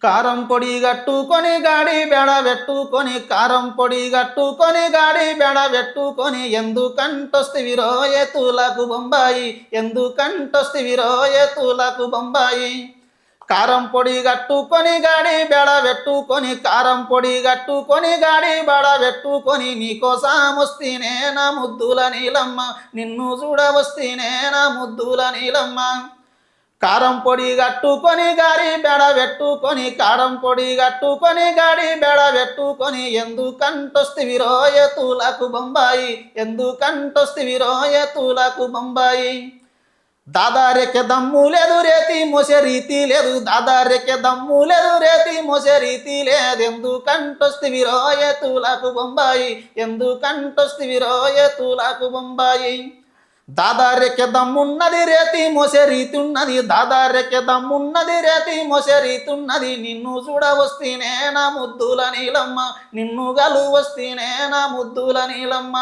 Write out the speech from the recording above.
కారం పొడి గట్టుకొని గాడి బెడ పెట్టుకొని కారం పొడి గట్టుకొని గాడి బెడ పెట్టుకొని ఎందుకంటొస్తివిరో ఏతులకు బొంబాయి ఎందుకంటొస్తివిరో ఏతులకు బొంబాయి కారం పొడి గట్టుకొని గాడి బెడ పెట్టుకొని కారం పొడి గట్టుకొని గాడి బెడ పెట్టుకొని నీకోసమొస్తేనే నా ముద్దుల నీలమ్మ నిన్ను చూడవస్తేనే నా ముద్దుల నీలమ్మ కారం పొడి గట్టుకొని గాడి బెడ పెట్టుకొని కారం పొడి గట్టుకొని గాడి బెడ పెట్టుకొని ఎందుకంటొస్తివిరో ఏతులకు బొంబాయి ఎందుకంటొస్తివిరో ఏతులకు బొంబాయి దాదారెక్కే దమ్ము లేదు రేతి మోసే రీతి లేదు దాదారెక్కే దమ్ము లేదు రేతి మోసే రీతి లేదు ఎందుకంటొస్తివిరో ఏతులకు బొంబాయి ఎందుకంటొస్తివిరో ఏతులకు బొంబాయి దాదారెక్కే దమ్మున్నది రేతి మోసే రీతి ఉన్నది దాదారెక్కే దమ్మున్నది రేతి మోసే రీతి ఉన్నది నిన్ను చూడవస్తేనే నా ముద్దుల నీలమ్మ నిన్ను గలు వస్తేనే నా ముద్దుల నీలమ్మ